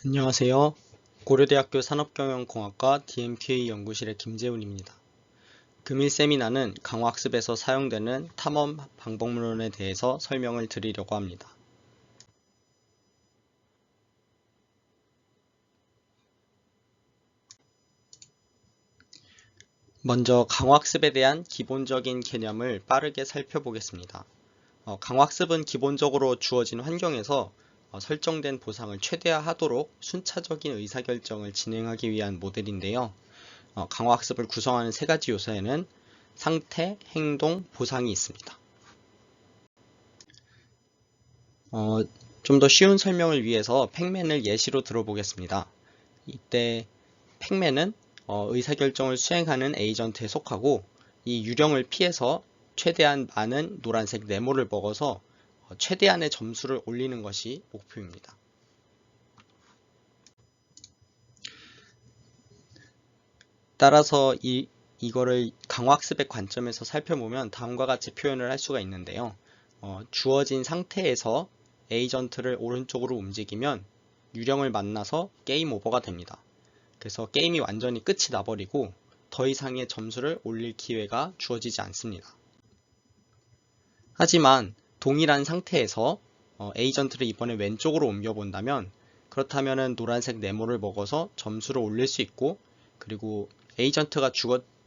안녕하세요. 고려대학교 산업경영공학과 DMQA 연구실의 김재훈입니다. 금일 세미나는 강화학습에서 사용되는 탐험 방법론에 대해서 설명을 드리려고 합니다. 먼저 강화학습에 대한 기본적인 개념을 빠르게 살펴보겠습니다. 강화학습은 기본적으로 주어진 환경에서 설정된 보상을 최대화하도록 순차적인 의사결정을 진행하기 위한 모델인데요. 강화학습을 구성하는 세 가지 요소에는 상태, 행동, 보상이 있습니다. 좀 더 쉬운 설명을 위해서 팩맨을 예시로 들어보겠습니다. 이때 팩맨은 의사결정을 수행하는 에이전트에 속하고 이 유령을 피해서 최대한 많은 노란색 네모를 먹어서 최대한의 점수를 올리는 것이 목표입니다. 따라서 이거를 강화학습의 관점에서 살펴보면 다음과 같이 표현을 할 수가 있는데요. 주어진 상태에서 에이전트를 오른쪽으로 움직이면 유령을 만나서 게임 오버가 됩니다. 그래서 게임이 완전히 끝이 나버리고 더 이상의 점수를 올릴 기회가 주어지지 않습니다. 하지만 동일한 상태에서 에이전트를 이번에 왼쪽으로 옮겨본다면 그렇다면 노란색 네모를 먹어서 점수를 올릴 수 있고, 그리고 에이전트가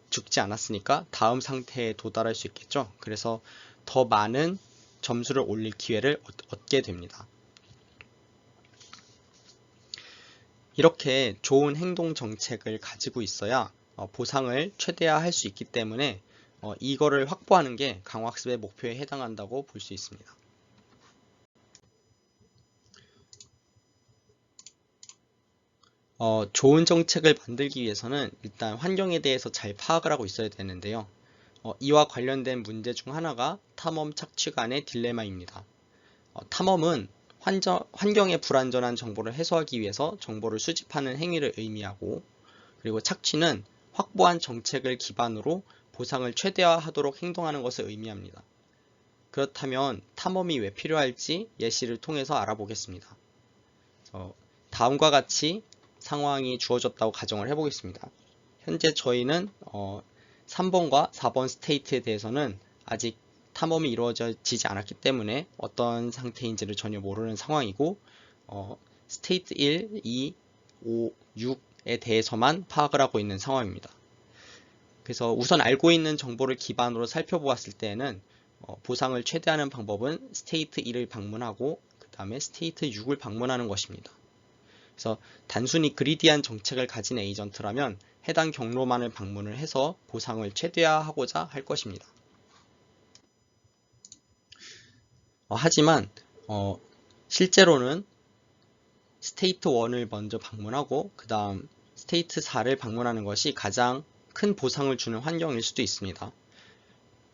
죽지 않았으니까 다음 상태에 도달할 수 있겠죠. 그래서 더 많은 점수를 올릴 기회를 얻게 됩니다. 이렇게 좋은 행동 정책을 가지고 있어야 보상을 최대화할 수 있기 때문에 이거를 확보하는 게 강화학습의 목표에 해당한다고 볼 수 있습니다. 좋은 정책을 만들기 위해서는 일단 환경에 대해서 잘 파악을 하고 있어야 되는데요. 이와 관련된 문제 중 하나가 탐험 착취 간의 딜레마입니다. 탐험은 환경의 불완전한 정보를 해소하기 위해서 정보를 수집하는 행위를 의미하고, 그리고 착취는 확보한 정책을 기반으로 보상을 최대화하도록 행동하는 것을 의미합니다. 그렇다면 탐험이 왜 필요할지 예시를 통해서 알아보겠습니다. 다음과 같이 상황이 주어졌다고 가정을 해보겠습니다. 현재 저희는 3번과 4번 스테이트에 대해서는 아직 탐험이 이루어지지 않았기 때문에 어떤 상태인지를 전혀 모르는 상황이고, 스테이트 1, 2, 5, 6에 대해서만 파악을 하고 있는 상황입니다. 그래서 우선 알고 있는 정보를 기반으로 살펴보았을 때에는 보상을 최대화하는 방법은 스테이트 1을 방문하고 그 다음에 스테이트 6을 방문하는 것입니다. 그래서 단순히 그리디한 정책을 가진 에이전트라면 해당 경로만을 방문을 해서 보상을 최대화하고자 할 것입니다. 하지만 실제로는 스테이트 1을 먼저 방문하고 그 다음 스테이트 4를 방문하는 것이 가장 큰 보상을 주는 환경일 수도 있습니다.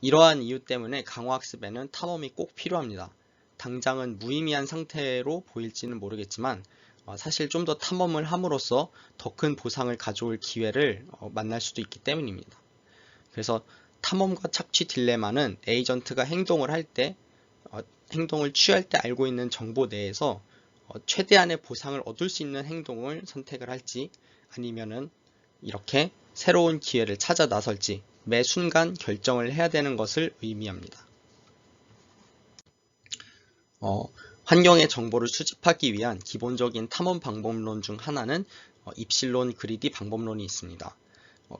이러한 이유 때문에 강화학습에는 탐험이 꼭 필요합니다. 당장은 무의미한 상태로 보일지는 모르겠지만 사실 좀 더 탐험을 함으로써 더 큰 보상을 가져올 기회를 만날 수도 있기 때문입니다. 그래서 탐험과 착취 딜레마는 에이전트가 행동을 취할 때 알고 있는 정보 내에서 최대한의 보상을 얻을 수 있는 행동을 선택을 할지, 아니면은 이렇게 새로운 기회를 찾아 나설지 매 순간 결정을 해야 되는 것을 의미합니다. 환경의 정보를 수집하기 위한 기본적인 탐험 방법론 중 하나는 입실론 그리디 방법론이 있습니다.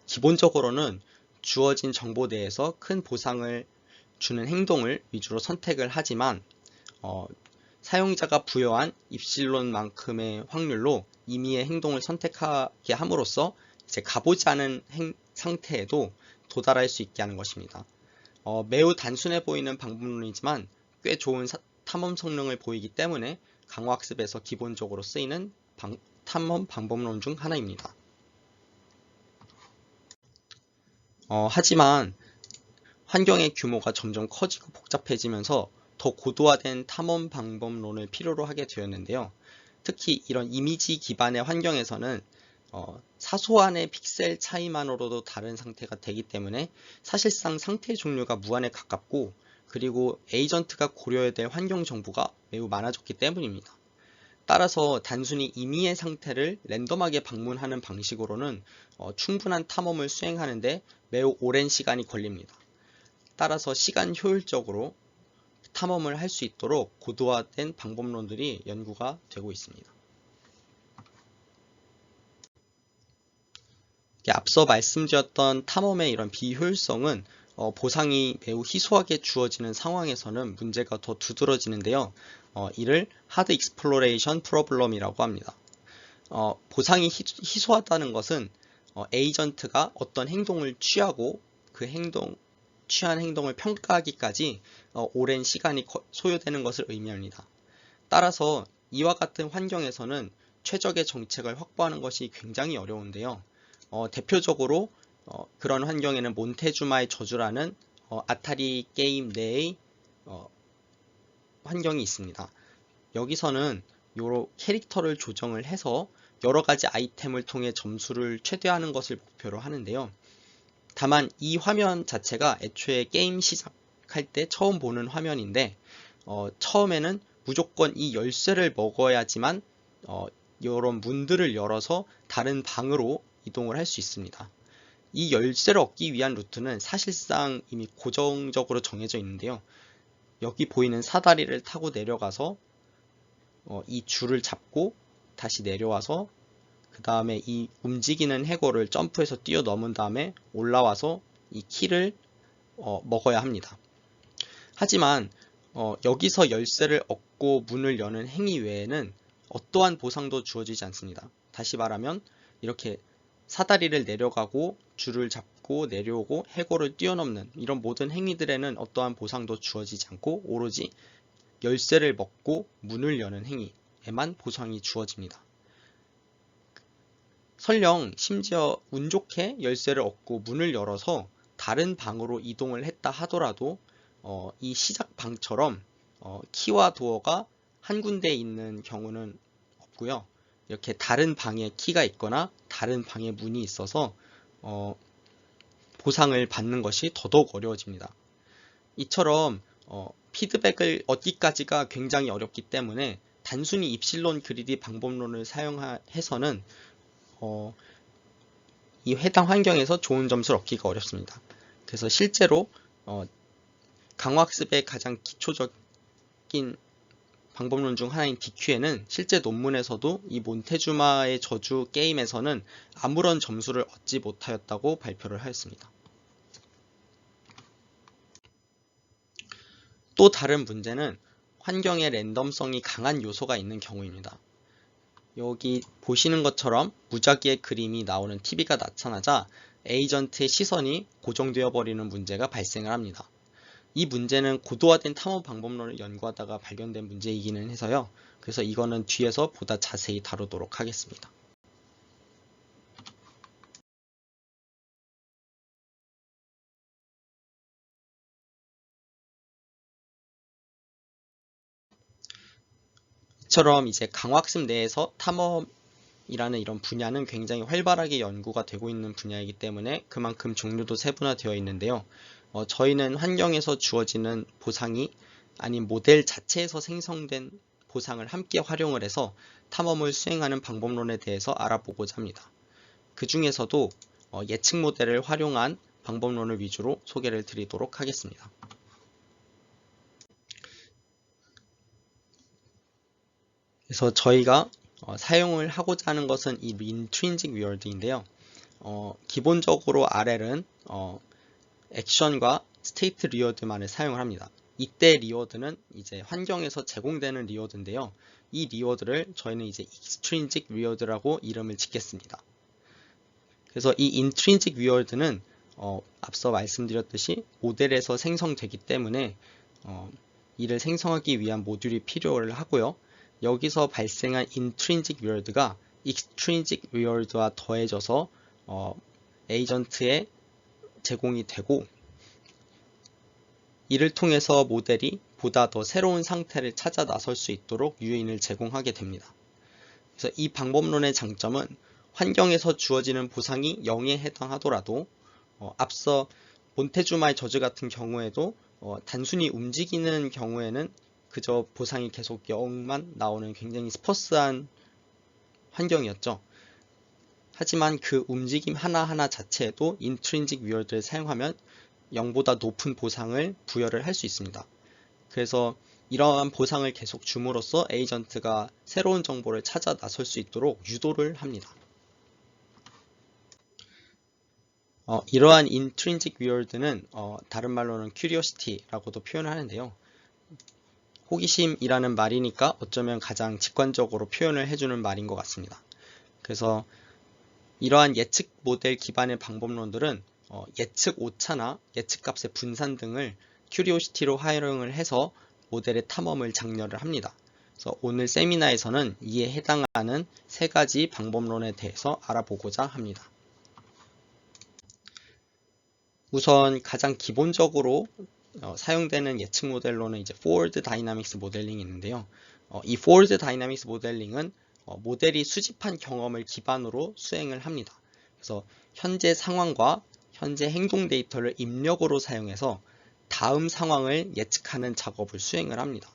기본적으로는 주어진 정보 내에서 큰 보상을 주는 행동을 위주로 선택을 하지만 사용자가 부여한 입실론만큼의 확률로 임의의 행동을 선택하게 함으로써 이제 가보지 않은 상태에도 도달할 수 있게 하는 것입니다. 매우 단순해 보이는 방법론이지만 꽤 좋은 탐험 성능을 보이기 때문에 강화학습에서 기본적으로 쓰이는 탐험 방법론 중 하나입니다. 하지만 환경의 규모가 점점 커지고 복잡해지면서 더 고도화된 탐험 방법론을 필요로 하게 되었는데요. 특히 이런 이미지 기반의 환경에서는 사소한의 픽셀 차이만으로도 다른 상태가 되기 때문에 사실상 상태 종류가 무한에 가깝고, 그리고 에이전트가 고려해야 될 환경 정보가 매우 많아졌기 때문입니다. 따라서 단순히 임의의 상태를 랜덤하게 방문하는 방식으로는 충분한 탐험을 수행하는데 매우 오랜 시간이 걸립니다. 따라서 시간 효율적으로 탐험을 할 수 있도록 고도화된 방법론들이 연구가 되고 있습니다. 앞서 말씀드렸던 탐험의 이런 비효율성은 보상이 매우 희소하게 주어지는 상황에서는 문제가 더 두드러지는데요. 이를 하드 익스플로레이션 프로블럼이라고 합니다. 보상이 희소하다는 것은 에이전트가 어떤 행동을 취하고 그 취한 행동을 평가하기까지 오랜 시간이 소요되는 것을 의미합니다. 따라서 이와 같은 환경에서는 최적의 정책을 확보하는 것이 굉장히 어려운데요. 대표적으로 그런 환경에는 몬테주마의 저주라는 아타리 게임 내의 환경이 있습니다. 여기서는 요 캐릭터를 조정을 해서 여러 가지 아이템을 통해 점수를 최대화하는 것을 목표로 하는데요. 다만 이 화면 자체가 애초에 게임 시작할 때 처음 보는 화면인데 처음에는 무조건 이 열쇠를 먹어야지만 이런 문들을 열어서 다른 방으로 이동을 할 수 있습니다. 이 열쇠를 얻기 위한 루트는 사실상 이미 고정적으로 정해져 있는데요. 여기 보이는 사다리를 타고 내려가서 이 줄을 잡고 다시 내려와서 그 다음에 이 움직이는 해골을 점프해서 뛰어넘은 다음에 올라와서 이 키를 먹어야 합니다. 하지만 여기서 열쇠를 얻고 문을 여는 행위 외에는 어떠한 보상도 주어지지 않습니다. 다시 말하면 이렇게 사다리를 내려가고 줄을 잡고 내려오고 해골을 뛰어넘는 이런 모든 행위들에는 어떠한 보상도 주어지지 않고 오로지 열쇠를 먹고 문을 여는 행위에만 보상이 주어집니다. 설령 심지어 운 좋게 열쇠를 얻고 문을 열어서 다른 방으로 이동을 했다 하더라도 이 시작 방처럼 키와 도어가 한 군데에 있는 경우는 없고요. 이렇게 다른 방에 키가 있거나 다른 방에 문이 있어서 보상을 받는 것이 더더욱 어려워집니다. 이처럼 피드백을 얻기까지가 굉장히 어렵기 때문에 단순히 입실론 그리디 방법론을 사용해서는 이 해당 환경에서 좋은 점수를 얻기가 어렵습니다. 그래서 실제로 강화학습의 가장 기초적인 방법론 중 하나인 DQ에는 실제 논문에서도 이 몬테주마의 저주 게임에서는 아무런 점수를 얻지 못하였다고 발표를 하였습니다. 또 다른 문제는 환경의 랜덤성이 강한 요소가 있는 경우입니다. 여기 보시는 것처럼 무작위의 그림이 나오는 TV가 나타나자 에이전트의 시선이 고정되어 버리는 문제가 발생을 합니다. 이 문제는 고도화된 탐험 방법론을 연구하다가 발견된 문제이기는 해서요. 그래서 이거는 뒤에서 보다 자세히 다루도록 하겠습니다. 이처럼 이제 강화학습 내에서 탐험이라는 이런 분야는 굉장히 활발하게 연구가 되고 있는 분야이기 때문에 그만큼 종류도 세분화되어 있는데요. 저희는 환경에서 주어지는 보상이 아닌 모델 자체에서 생성된 보상을 함께 활용을 해서 탐험을 수행하는 방법론에 대해서 알아보고자 합니다. 그 중에서도 예측 모델을 활용한 방법론을 위주로 소개를 드리도록 하겠습니다. 그래서 저희가 사용을 하고자 하는 것은 이 intrinsic word인데요. 기본적으로 RL은 액션과 스테이트 리워드만을 사용을 합니다. 이때 리워드는 이제 환경에서 제공되는 리워드인데요. 이 리워드를 저희는 이제 extrinsic reward라고 이름을 짓겠습니다. 그래서 이 intrinsic reward는 앞서 말씀드렸듯이 모델에서 생성되기 때문에 이를 생성하기 위한 모듈이 필요를 하고요. 여기서 발생한 intrinsic reward가 extrinsic reward와 더해져서 에이전트에 제공이 되고 이를 통해서 모델이 보다 더 새로운 상태를 찾아 나설 수 있도록 유인을 제공하게 됩니다. 그래서 이 방법론의 장점은 환경에서 주어지는 보상이 0에 해당하더라도 앞서 몬테주마의 저주 같은 경우에도 단순히 움직이는 경우에는 그저 보상이 계속 0만 나오는 굉장히 스퍼스한 환경이었죠. 하지만 그 움직임 하나하나 자체에도 인트린직 위어드를 사용하면 0보다 높은 보상을 부여를 할 수 있습니다. 그래서 이러한 보상을 계속 줌으로써 에이전트가 새로운 정보를 찾아 나설 수 있도록 유도를 합니다. 이러한 intrinsic weird는 다른 말로는 curiosity라고도 표현하는데요. 호기심이라는 말이니까 어쩌면 가장 직관적으로 표현을 해주는 말인 것 같습니다. 그래서 이러한 예측 모델 기반의 방법론들은 예측 오차나 예측값의 분산 등을 curiosity로 활용을 해서 모델의 탐험을 장려를 합니다. 그래서 오늘 세미나에서는 이에 해당하는 세 가지 방법론에 대해서 알아보고자 합니다. 우선 가장 기본적으로 사용되는 예측 모델로는 이제 Forward Dynamics 모델링이 있는데요. 이 Forward Dynamics 모델링은 모델이 수집한 경험을 기반으로 수행을 합니다. 그래서 현재 상황과 현재 행동 데이터를 입력으로 사용해서 다음 상황을 예측하는 작업을 수행을 합니다.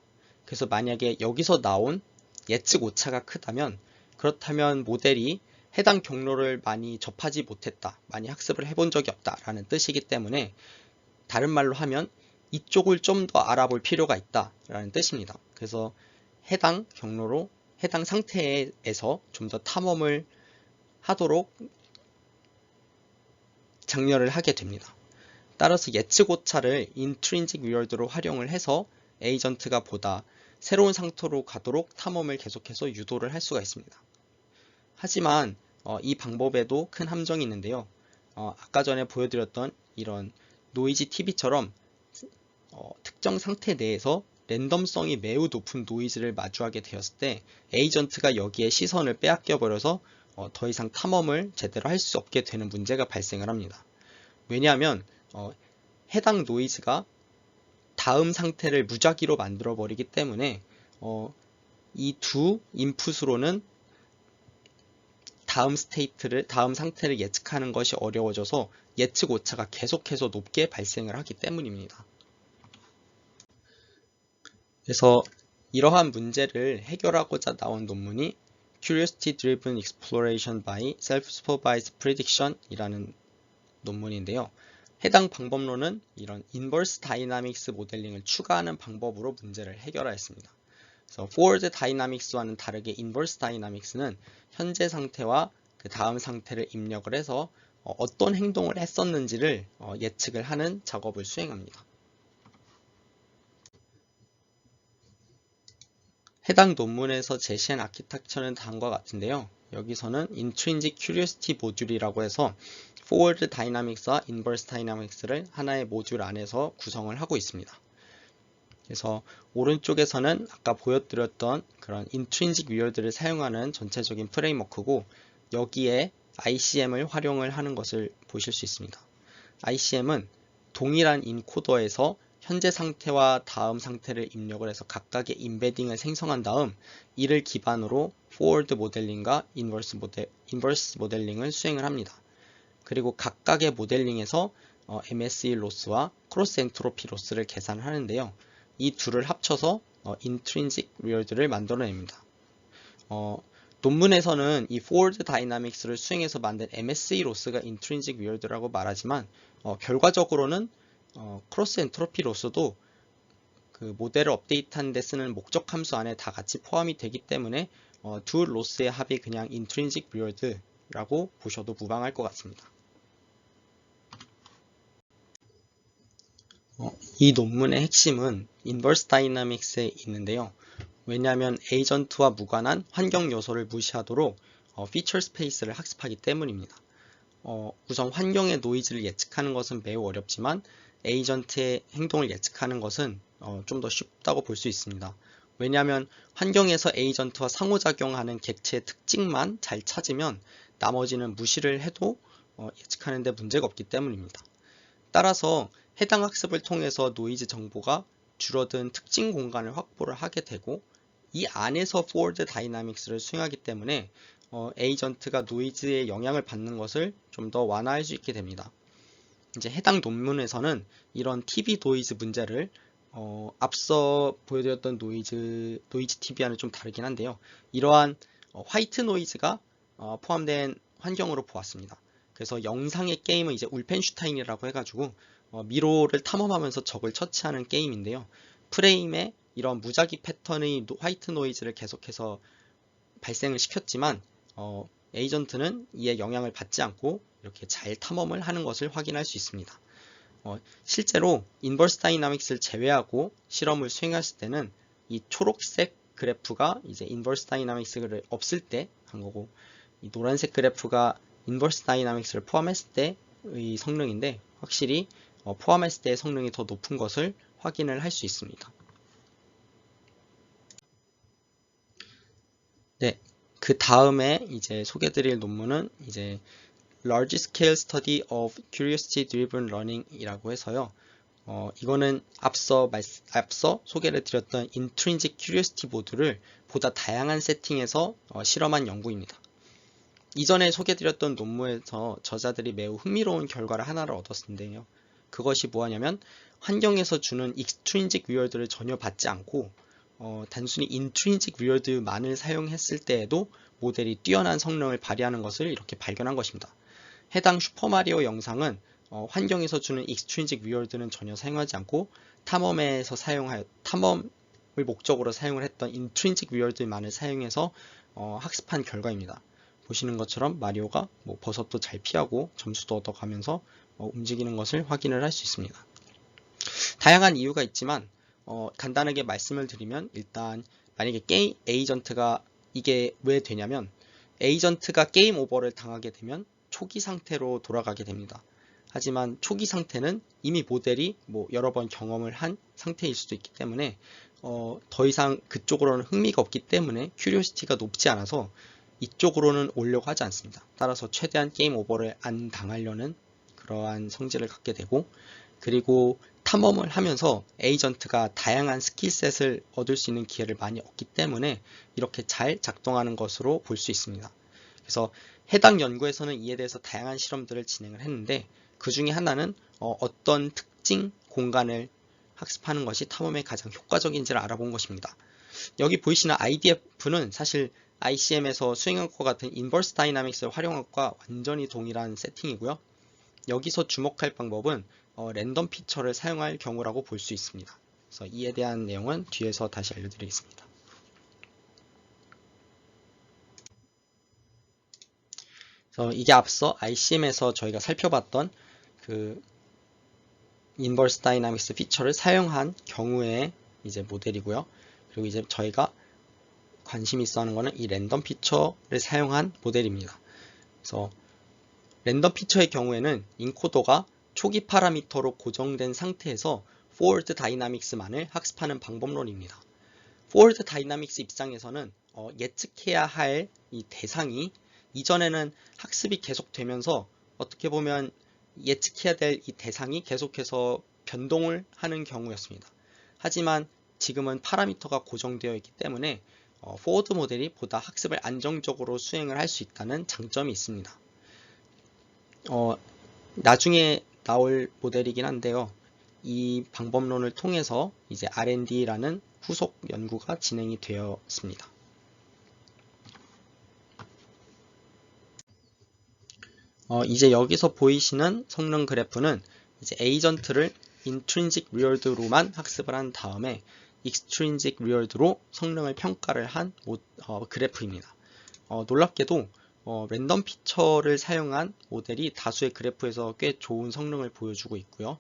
그래서 만약에 여기서 나온 예측 오차가 크다면 그렇다면 모델이 해당 경로를 많이 접하지 못했다, 많이 학습을 해본 적이 없다라는 뜻이기 때문에 다른 말로 하면 이쪽을 좀 더 알아볼 필요가 있다라는 뜻입니다. 그래서 해당 경로로 해당 상태에서 좀 더 탐험을 하도록 장려를 하게 됩니다. 따라서 예측 오차를 인트린직 위어드로 활용을 해서 에이전트가 보다 새로운 상태로 가도록 탐험을 계속해서 유도를 할 수가 있습니다. 하지만 이 방법에도 큰 함정이 있는데요. 아까 전에 보여드렸던 이런 노이지 TV처럼 특정 상태 내에서 랜덤성이 매우 높은 노이즈를 마주하게 되었을 때 에이전트가 여기에 시선을 빼앗겨 버려서 더 이상 탐험을 제대로 할 수 없게 되는 문제가 발생을 합니다. 왜냐하면 해당 노이즈가 다음 상태를 무작위로 만들어 버리기 때문에 이 두 인풋으로는 다음 상태를 예측하는 것이 어려워져서 예측 오차가 계속해서 높게 발생을 하기 때문입니다. 그래서 이러한 문제를 해결하고자 나온 논문이 Curiosity Driven Exploration by Self-Supervised Prediction 이라는 논문인데요. 해당 방법론은 이런 Inverse Dynamics 모델링을 추가하는 방법으로 문제를 해결하였습니다. 그래서 Forward Dynamics와는 다르게 Inverse Dynamics는 현재 상태와 그 다음 상태를 입력을 해서 어떤 행동을 했었는지를 예측을 하는 작업을 수행합니다. 해당 논문에서 제시한 아키텍처는 다음과 같은데요. 여기서는 Intrinsic Curiosity 모듈이라고 해서 Forward Dynamics와 Inverse Dynamics를 하나의 모듈 안에서 구성을 하고 있습니다. 그래서 오른쪽에서는 아까 보여드렸던 그런 Intrinsic Weird를 사용하는 전체적인 프레임워크고 여기에 ICM을 활용을 하는 것을 보실 수 있습니다. ICM은 동일한 인코더에서 현재 상태와 다음 상태를 입력을 해서 각각의 임베딩을 생성한 다음 이를 기반으로 Forward 모델링과 Inverse 모델링을 수행을 합니다. 그리고 각각의 모델링에서 MSE 로스와 크로스 엔트로피 로스를 계산하는데요. 이 둘을 합쳐서 Intrinsic Weird를 만들어냅니다. 논문에서는 이 Forward Dynamics를 수행해서 만든 MSE 로스가 Intrinsic Weird라고 말하지만 결과적으로는 크로스 엔트로피 로스도 그 모델을 업데이트하는 데 쓰는 목적 함수 안에 다 같이 포함이 되기 때문에 두 로스의 합이 그냥 Intrinsic Weird라고 보셔도 무방할 것 같습니다. 이 논문의 핵심은 Inverse Dynamics에 있는데요. 왜냐하면 에이전트와 무관한 환경 요소를 무시하도록 피처 스페이스를 학습하기 때문입니다. 우선 환경의 노이즈를 예측하는 것은 매우 어렵지만 에이전트의 행동을 예측하는 것은 좀 더 쉽다고 볼 수 있습니다. 왜냐하면 환경에서 에이전트와 상호작용하는 객체의 특징만 잘 찾으면 나머지는 무시를 해도 예측하는 데 문제가 없기 때문입니다. 따라서 해당 학습을 통해서 노이즈 정보가 줄어든 특징 공간을 확보를 하게 되고 이 안에서 Forward Dynamics를 수행하기 때문에 에이전트가 노이즈의 영향을 받는 것을 좀 더 완화할 수 있게 됩니다. 이제 해당 논문에서는 이런 TV 노이즈 문제를 앞서 보여드렸던 노이즈 TV와는 좀 다르긴 한데요. 이러한 화이트 노이즈가 포함된 환경으로 보았습니다. 그래서 영상의 게임은 이제 울펜슈타인이라고 해가지고 미로를 탐험하면서 적을 처치하는 게임인데요. 프레임에 이런 무작위 패턴의 화이트 노이즈를 계속해서 발생을 시켰지만 에이전트는 이에 영향을 받지 않고 이렇게 잘 탐험을 하는 것을 확인할 수 있습니다. 실제로 인버스 다이나믹스를 제외하고 실험을 수행했을 때는 이 초록색 그래프가 이제 인버스 다이나믹스를 없을 때 한 거고, 이 노란색 그래프가 인버스 다이나믹스를 포함했을 때의 성능인데, 확실히 포함했을 때의 성능이 더 높은 것을 확인을 할 수 있습니다. 네, 그 다음에 이제 소개드릴 논문은 이제 Large Scale Study of Curiosity Driven Learning 이라고 해서요. 이거는 앞서 소개를 드렸던 Intrinsic Curiosity 모듈을 보다 다양한 세팅에서 실험한 연구입니다. 이전에 소개드렸던 논문에서 저자들이 매우 흥미로운 결과를 하나를 얻었는데요. 그것이 뭐냐면 환경에서 주는 Extrinsic Reward를 전혀 받지 않고 단순히 Intrinsic Reward만을 사용했을 때에도 모델이 뛰어난 성능을 발휘하는 것을 이렇게 발견한 것입니다. 해당 슈퍼마리오 영상은 환경에서 주는 Extrinsic Reward는 전혀 사용하지 않고 탐험을 목적으로 사용을 했던 Intrinsic Reward만을 사용해서 학습한 결과입니다. 보시는 것처럼 마리오가 버섯도 잘 피하고 점수도 얻어가면서 움직이는 것을 확인을 할 수 있습니다. 다양한 이유가 있지만 간단하게 말씀을 드리면 일단 만약에 게임 에이전트가 이게 왜 되냐면 에이전트가 게임 오버를 당하게 되면 초기 상태로 돌아가게 됩니다. 하지만 초기 상태는 이미 모델이 여러 번 경험을 한 상태일 수도 있기 때문에 더 이상 그쪽으로는 흥미가 없기 때문에 큐리오시티가 높지 않아서 이쪽으로는 오려고 하지 않습니다. 따라서 최대한 게임 오버를 안 당하려는 그러한 성질을 갖게 되고, 그리고 탐험을 하면서 에이전트가 다양한 스킬셋을 얻을 수 있는 기회를 많이 얻기 때문에 이렇게 잘 작동하는 것으로 볼 수 있습니다. 그래서 해당 연구에서는 이에 대해서 다양한 실험들을 진행을 했는데 그 중에 하나는 어떤 특징 공간을 학습하는 것이 탐험에 가장 효과적인지를 알아본 것입니다. 여기 보이시는 IDF는 사실 ICM에서 수행한 것과 같은 인버스 다이나믹스를 활용한 것과 완전히 동일한 세팅이고요. 여기서 주목할 방법은 랜덤 피처를 사용할 경우라고 볼 수 있습니다. 그래서 이에 대한 내용은 뒤에서 다시 알려드리겠습니다. 이게 앞서 ICM에서 저희가 살펴봤던 그 인버스 다이나믹스 피처를 사용한 경우의 이제 모델이고요. 그리고 이제 저희가 관심 있어 하는 거는 이 랜덤 피처를 사용한 모델입니다. 그래서 랜덤 피처의 경우에는 인코더가 초기 파라미터로 고정된 상태에서 포워드 다이나믹스만을 학습하는 방법론입니다. 포워드 다이나믹스 입장에서는 예측해야 할 이 대상이 이전에는 학습이 계속되면서 어떻게 보면 예측해야 될 이 대상이 계속해서 변동을 하는 경우였습니다. 하지만 지금은 파라미터가 고정되어 있기 때문에 포워드 모델이 보다 학습을 안정적으로 수행을 할 수 있다는 장점이 있습니다. 나중에 나올 모델이긴 한데요. 이 방법론을 통해서 이제 R&D라는 후속 연구가 진행이 되었습니다. 이제 여기서 보이시는 성능 그래프는 이제 에이전트를 Intrinsic Reward로만 학습을 한 다음에 Extrinsic Reward로 성능을 평가를 한 그래프입니다. 놀랍게도 랜덤 피처를 사용한 모델이 다수의 그래프에서 꽤 좋은 성능을 보여주고 있고요.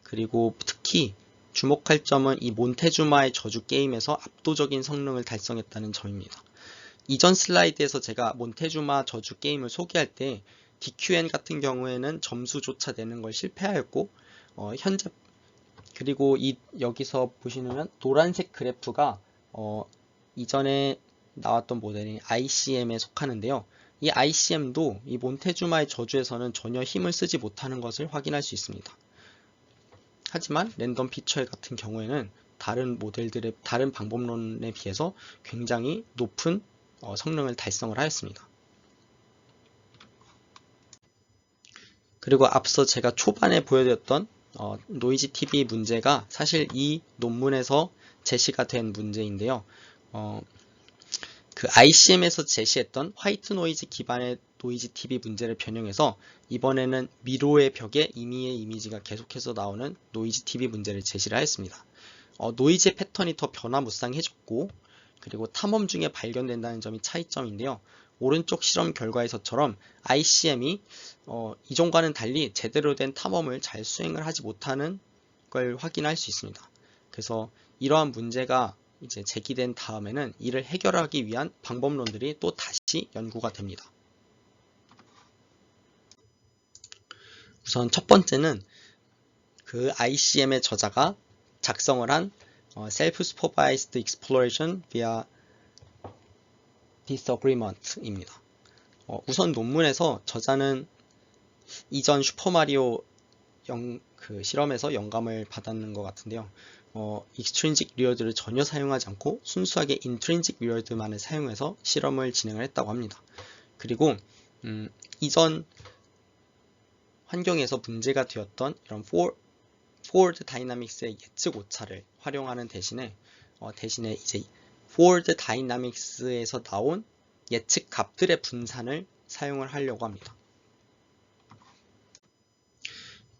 그리고 특히 주목할 점은 이 몬테주마의 저주 게임에서 압도적인 성능을 달성했다는 점입니다. 이전 슬라이드에서 제가 몬테주마 저주 게임을 소개할 때 DQN 같은 경우에는 점수조차 내는 걸 실패하였고 현재 그리고 여기서 보시면 노란색 그래프가 이전에 나왔던 모델인 ICM에 속하는데요. 이 ICM도 이 몬테주마의 저주에서는 전혀 힘을 쓰지 못하는 것을 확인할 수 있습니다. 하지만 랜덤 피처 같은 경우에는 다른 방법론에 비해서 굉장히 높은 성능을 달성을 하였습니다. 그리고 앞서 제가 초반에 보여드렸던 노이즈 TV 문제가 사실 이 논문에서 제시가 된 문제인데요. 그 ICM에서 제시했던 화이트 노이즈 기반의 노이즈 TV 문제를 변형해서 이번에는 미로의 벽에 이미의 이미지가 계속해서 나오는 노이즈 TV 문제를 제시를 하였습니다. 노이즈의 패턴이 더 변화무쌍해졌고 그리고 탐험 중에 발견된다는 점이 차이점인데요. 오른쪽 실험 결과에서처럼 ICM이 이전과는 달리 제대로 된 탐험을 잘 수행을 하지 못하는 걸 확인할 수 있습니다. 그래서 이러한 문제가 이제 제기된 다음에는 이를 해결하기 위한 방법론들이 또 다시 연구가 됩니다. 우선 첫 번째는 그 ICM의 저자가 작성을 한 Self-Supervised Exploration via Disagreement입니다. 우선 논문에서 저자는 이전 슈퍼마리오 그 실험에서 영감을 받았는 것 같은데요. 익스트린직 리워드를 전혀 사용하지 않고 순수하게 인트린직 리워드만을 사용해서 실험을 진행을 했다고 합니다. 그리고 이전 환경에서 문제가 되었던 이런 포워드 다이나믹스의 예측 오차를 활용하는 대신에 이제 포워드 다이나믹스에서 나온 예측 값들의 분산을 사용을 하려고 합니다.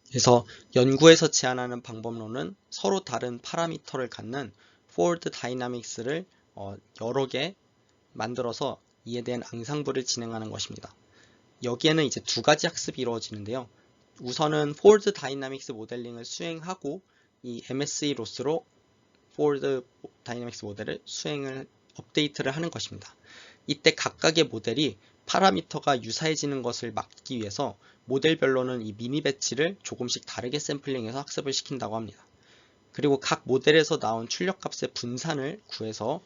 그래서 연구에서 제안하는 방법론은 서로 다른 파라미터를 갖는 포워드 다이나믹스를 여러 개 만들어서 이에 대한 앙상블을 진행하는 것입니다. 여기에는 이제 두 가지 학습이 이루어지는데요. 우선은 포워드 다이나믹스 모델링을 수행하고 이 MSE 로스로 포워드 다이나믹스 모델을 업데이트를 하는 것입니다. 이때 각각의 모델이 파라미터가 유사해지는 것을 막기 위해서 모델별로는 이 미니 배치를 조금씩 다르게 샘플링해서 학습을 시킨다고 합니다. 그리고 각 모델에서 나온 출력값의 분산을 구해서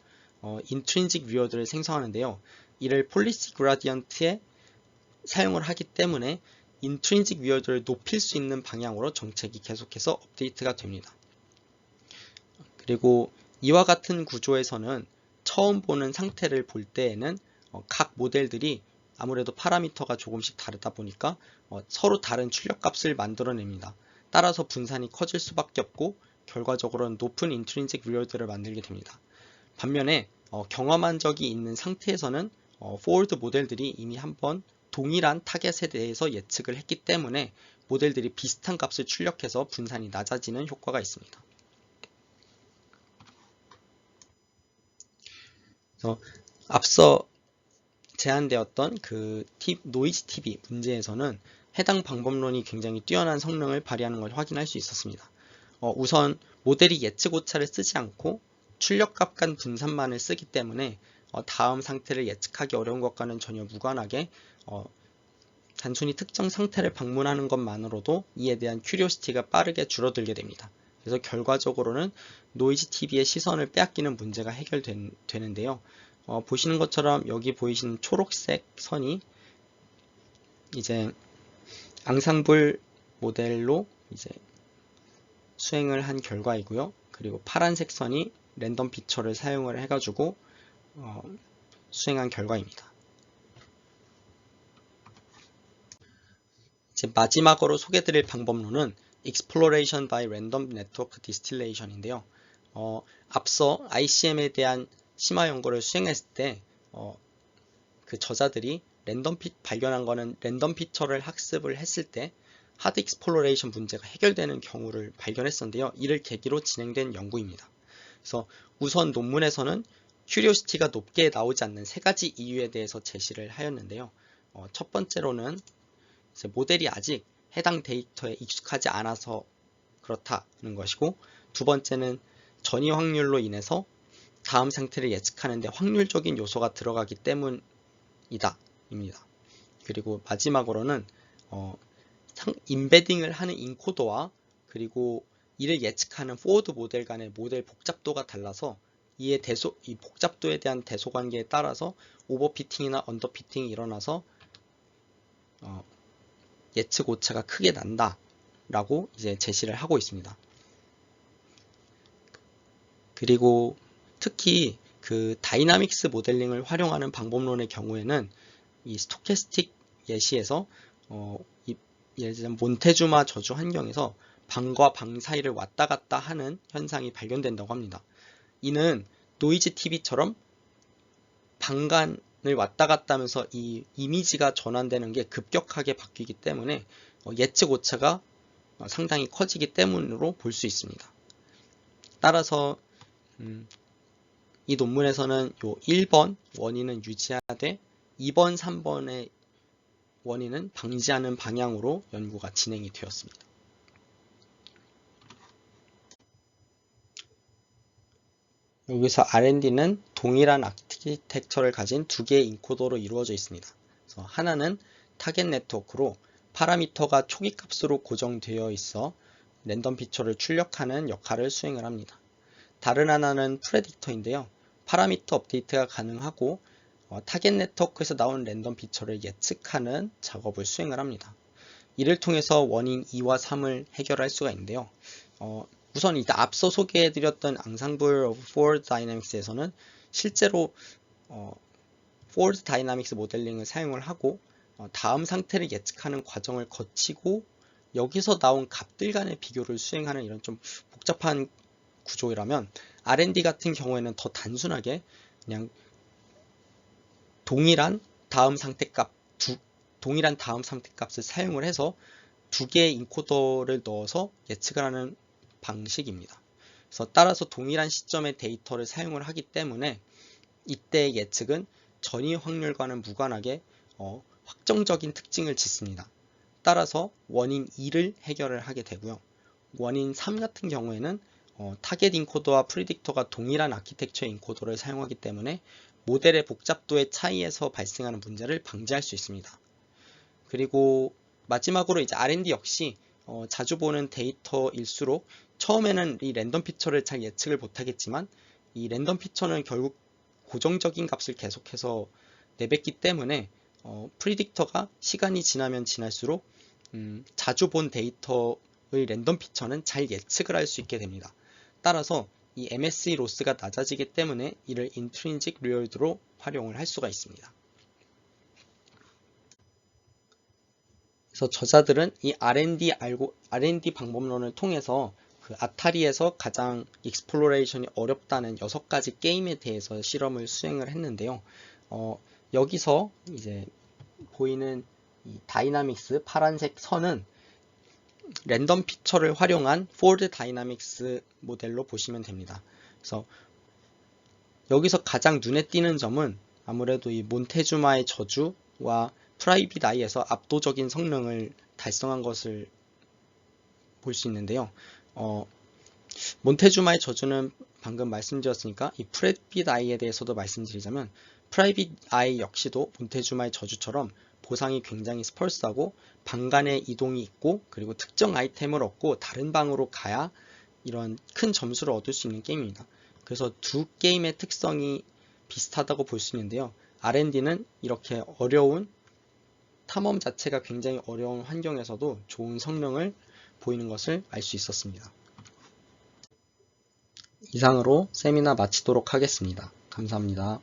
인트린직 리워드를 생성하는데요. 이를 폴리시 그라디언트에 사용을 하기 때문에 인트린직 리워드를 높일 수 있는 방향으로 정책이 계속해서 업데이트가 됩니다. 그리고 이와 같은 구조에서는 처음 보는 상태를 볼 때에는 각 모델들이 아무래도 파라미터가 조금씩 다르다 보니까 서로 다른 출력값을 만들어냅니다. 따라서 분산이 커질 수밖에 없고 결과적으로는 높은 인트린직 리워드를 만들게 됩니다. 반면에 경험한 적이 있는 상태에서는 포워드 모델들이 이미 한번 동일한 타겟에 대해서 예측을 했기 때문에 모델들이 비슷한 값을 출력해서 분산이 낮아지는 효과가 있습니다. 그래서 앞서 제안되었던 그 노이즈 TV 문제에서는 해당 방법론이 굉장히 뛰어난 성능을 발휘하는 걸 확인할 수 있었습니다. 우선 모델이 예측 오차를 쓰지 않고 출력값 간 분산만을 쓰기 때문에 다음 상태를 예측하기 어려운 것과는 전혀 무관하게 단순히 특정 상태를 방문하는 것만으로도 이에 대한 큐리오시티가 빠르게 줄어들게 됩니다. 그래서 결과적으로는 노이즈 TV의 시선을 빼앗기는 문제가 해결되는데요. 보시는 것처럼 여기 보이시는 초록색 선이 이제 앙상블 모델로 이제 수행을 한 결과이고요. 그리고 파란색 선이 랜덤 피처를 사용을 해가지고 수행한 결과입니다. 이제 마지막으로 소개드릴 방법론은 Exploration by Random Network Distillation인데요. 앞서 ICM에 대한 심화 연구를 수행했을 때 그 저자들이 발견한 거는 랜덤 피처를 학습을 했을 때 하드 익스플로레이션 문제가 해결되는 경우를 발견했었는데요. 이를 계기로 진행된 연구입니다. 그래서 우선 논문에서는 큐리오시티가 높게 나오지 않는 세 가지 이유에 대해서 제시를 하였는데요. 첫 번째로는 이제 모델이 아직 해당 데이터에 익숙하지 않아서 그렇다는 것이고, 두 번째는 전이 확률로 인해서 다음 상태를 예측하는데 확률적인 요소가 들어가기 때문이다 입니다. 그리고 마지막으로는 임베딩을 하는 인코더와 그리고 이를 예측하는 포워드 모델 간의 모델 복잡도가 달라서 이 복잡도에 대한 대소 관계에 따라서 오버피팅이나 언더피팅이 일어나서 예측 오차가 크게 난다 라고 이제 제시를 하고 있습니다. 그리고 특히 그 다이나믹스 모델링을 활용하는 방법론의 경우에는 이 스토캐스틱 예시에서 예를 들면 몬테주마 저주 환경에서 방과 방 사이를 왔다 갔다 하는 현상이 발견된다고 합니다. 이는 노이즈 TV처럼 방간을 왔다 갔다 하면서 이 이미지가 전환되는 게 급격하게 바뀌기 때문에 예측 오차가 상당히 커지기 때문으로 볼 수 있습니다. 따라서 이 논문에서는 요 1번 원인은 유지하되 2번, 3번의 원인은 방지하는 방향으로 연구가 진행이 되었습니다. 여기서 R&D는 동일한 아키텍처를 가진 두 개의 인코더로 이루어져 있습니다. 그래서 하나는 타겟 네트워크로 파라미터가 초기 값으로 고정되어 있어 랜덤 피처를 출력하는 역할을 수행을 합니다. 다른 하나는 프레딕터인데요. 파라미터 업데이트가 가능하고 타겟 네트워크에서 나온 랜덤 피처를 예측하는 작업을 수행을 합니다. 이를 통해서 원인 2와 3을 해결할 수가 있는데요. 우선 이제 앞서 소개해드렸던 앙상블 오브 포워드 다이내믹스에서는 실제로 포워드 다이나믹스 모델링을 사용을 하고 다음 상태를 예측하는 과정을 거치고 여기서 나온 값들 간의 비교를 수행하는 이런 좀 복잡한 구조라면 R&D 같은 경우에는 더 단순하게 그냥 동일한 다음 상태값을 사용을 해서 두 개의 인코더를 넣어서 예측을 하는 방식입니다. 그래서 따라서 동일한 시점의 데이터를 사용을 하기 때문에 이때의 예측은 전이 확률과는 무관하게 확정적인 특징을 짓습니다. 따라서 원인 2를 해결을 하게 되고요. 원인 3 같은 경우에는 타겟 인코더와 프리딕터가 동일한 아키텍처의 인코더를 사용하기 때문에 모델의 복잡도의 차이에서 발생하는 문제를 방지할 수 있습니다. 그리고 마지막으로 이제 R&D 역시 자주 보는 데이터일수록 처음에는 이 랜덤 피처를 잘 예측을 못하겠지만 이 랜덤 피처는 결국 고정적인 값을 계속해서 내뱉기 때문에 프리딕터가 시간이 지나면 지날수록 자주 본 데이터의 랜덤 피처는 잘 예측을 할 수 있게 됩니다. 따라서 이 MSE 로스가 낮아지기 때문에 이를 인트린직 리월드로 활용을 할 수가 있습니다. 그래서 저자들은 이 R&D 방법론을 통해서 그 아타리에서 가장 익스플로레이션이 어렵다는 6가지 게임에 대해서 실험을 수행을 했는데요. 여기서 이제 보이는 이 다이나믹스 파란색 선은 랜덤 피처를 활용한 포워드 다이나믹스 모델로 보시면 됩니다. 그래서 여기서 가장 눈에 띄는 점은 아무래도 이 몬테주마의 저주와 프라이빗 아이에서 압도적인 성능을 달성한 것을 볼 수 있는데요. 몬테주마의 저주는 방금 말씀드렸으니까 이 프라이빗 아이에 대해서도 말씀드리자면 프라이빗 아이 역시도 몬테주마의 저주처럼 보상이 굉장히 스펄스하고 방 간의 이동이 있고 그리고 특정 아이템을 얻고 다른 방으로 가야 이런 큰 점수를 얻을 수 있는 게임입니다. 그래서 두 게임의 특성이 비슷하다고 볼 수 있는데요. R&D는 이렇게 어려운 탐험 자체가 굉장히 어려운 환경에서도 좋은 성능을 보이는 것을 알 수 있었습니다. 이상으로 세미나 마치도록 하겠습니다. 감사합니다.